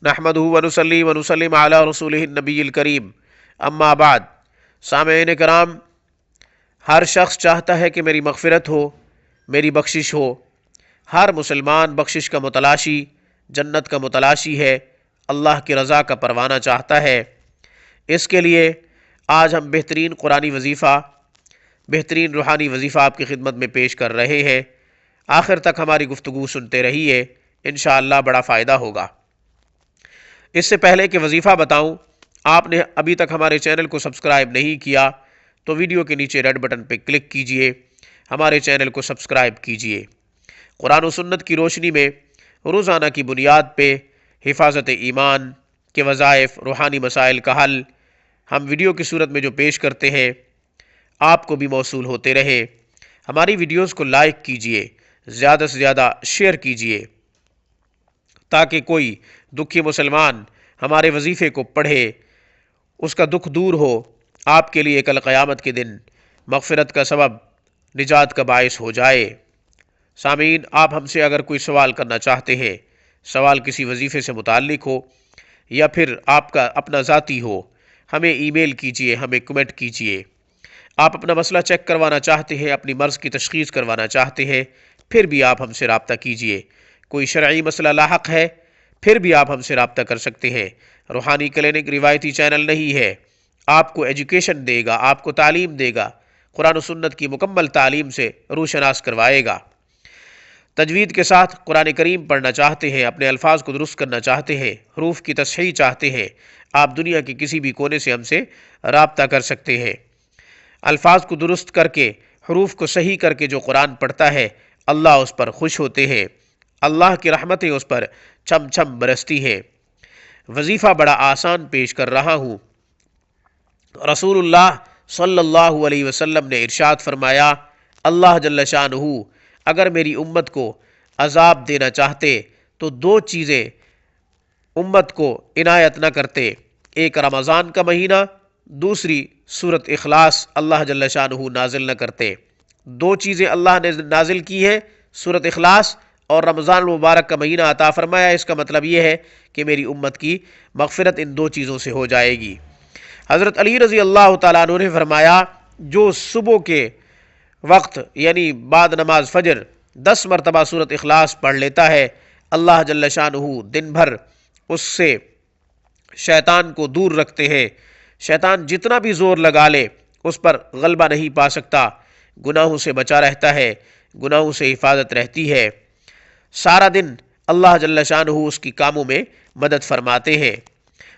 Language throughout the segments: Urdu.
نحمدہ ونصلی ونسلم علی رسولہ النبی الکریم، اما بعد۔ سامعین کرام، ہر شخص چاہتا ہے کہ میری مغفرت ہو، میری بخشش ہو۔ ہر مسلمان بخشش کا متلاشی، جنت کا متلاشی ہے، اللہ کی رضا کا پروانہ چاہتا ہے۔ اس کے لیے آج ہم بہترین قرآنی وظیفہ، بہترین روحانی وظیفہ آپ کی خدمت میں پیش کر رہے ہیں۔ آخر تک ہماری گفتگو سنتے رہیے، انشاءاللہ بڑا فائدہ ہوگا۔ اس سے پہلے کہ وظیفہ بتاؤں، آپ نے ابھی تک ہمارے چینل کو سبسکرائب نہیں کیا تو ویڈیو کے نیچے ریڈ بٹن پہ کلک کیجئے، ہمارے چینل کو سبسکرائب کیجئے۔ قرآن و سنت کی روشنی میں روزانہ کی بنیاد پہ حفاظت ایمان کے وظائف، روحانی مسائل کا حل ہم ویڈیو کی صورت میں جو پیش کرتے ہیں، آپ کو بھی موصول ہوتے رہے۔ ہماری ویڈیوز کو لائک کیجئے، زیادہ سے زیادہ شیئر کیجئے، تاکہ کوئی دکھی مسلمان ہمارے وظیفے کو پڑھے، اس کا دکھ دور ہو، آپ کے لیے کل قیامت کے دن مغفرت کا سبب، نجات کا باعث ہو جائے۔ سامعین، آپ ہم سے اگر کوئی سوال کرنا چاہتے ہیں، سوال کسی وظیفے سے متعلق ہو یا پھر آپ کا اپنا ذاتی ہو، ہمیں ای میل کیجئے، ہمیں کمنٹ کیجئے۔ آپ اپنا مسئلہ چیک کروانا چاہتے ہیں، اپنی مرض کی تشخیص کروانا چاہتے ہیں، پھر بھی آپ ہم سے رابطہ کیجئے۔ کوئی شرعی مسئلہ لاحق ہے، پھر بھی آپ ہم سے رابطہ کر سکتے ہیں۔ روحانی کلینک روایتی چینل نہیں ہے، آپ کو ایجوکیشن دے گا، آپ کو تعلیم دے گا، قرآن و سنت کی مکمل تعلیم سے روشناس کروائے گا۔ تجوید کے ساتھ قرآن کریم پڑھنا چاہتے ہیں، اپنے الفاظ کو درست کرنا چاہتے ہیں، حروف کی تصحیح چاہتے ہیں، آپ دنیا کے کسی بھی کونے سے ہم سے رابطہ کر سکتے ہیں۔ الفاظ کو درست کر کے، حروف کو صحیح کر کے جو قرآن پڑھتا ہے، اللہ اس پر خوش ہوتے ہیں، اللہ کی رحمتیں اس پر چھم چھم برستی ہے۔ وظیفہ بڑا آسان پیش کر رہا ہوں۔ رسول اللہ صلی اللہ علیہ وسلم نے ارشاد فرمایا، اللہ جل شانہ اگر میری امت کو عذاب دینا چاہتے تو دو چیزیں امت کو عنایت نہ کرتے، ایک رمضان کا مہینہ، دوسری سورۃ اخلاص اللہ جل شانہ نازل نہ کرتے۔ دو چیزیں اللہ نے نازل کی ہے، سورۃ اخلاص اور رمضان المبارک کا مہینہ عطا فرمایا۔ اس کا مطلب یہ ہے کہ میری امت کی مغفرت ان دو چیزوں سے ہو جائے گی۔ حضرت علی رضی اللہ تعالیٰ عنہ نے فرمایا، جو صبح کے وقت یعنی بعد نماز فجر 10 مرتبہ سورۃ اخلاص پڑھ لیتا ہے، اللہ جل شانہ دن بھر اس سے شیطان کو دور رکھتے ہیں۔ شیطان جتنا بھی زور لگا لے اس پر غلبہ نہیں پا سکتا، گناہوں سے بچا رہتا ہے، گناہوں سے حفاظت رہتی ہے۔ سارا دن اللہ جل شانہ اس کی کاموں میں مدد فرماتے ہیں۔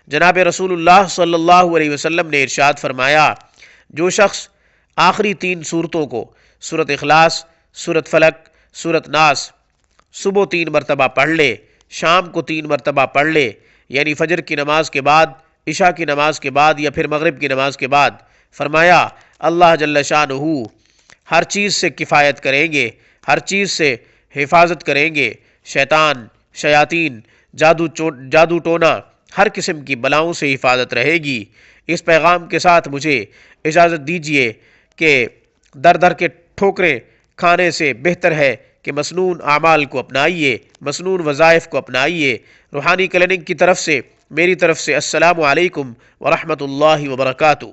جناب رسول اللہ صلی اللہ علیہ وسلم نے ارشاد فرمایا، جو شخص آخری 3 سورتوں کو، سورۃ اخلاص، سورۃ فلق، سورۃ ناس، صبح 3 مرتبہ پڑھ لے، شام کو 3 مرتبہ پڑھ لے، یعنی فجر کی نماز کے بعد، عشاء کی نماز کے بعد یا پھر مغرب کی نماز کے بعد، فرمایا اللہ جل شانہ ہر چیز سے کفایت کریں گے، ہر چیز سے حفاظت کریں گے۔ شیطان، شیاطین، جادو ٹونا، ہر قسم کی بلاؤں سے حفاظت رہے گی۔ اس پیغام کے ساتھ مجھے اجازت دیجیے کہ در در کے ٹھوکریں کھانے سے بہتر ہے کہ مسنون اعمال کو اپنائیے، مسنون وظائف کو اپنائیے۔ روحانی کلینک کی طرف سے، میری طرف سے السلام علیکم ورحمۃ اللہ وبرکاتہ۔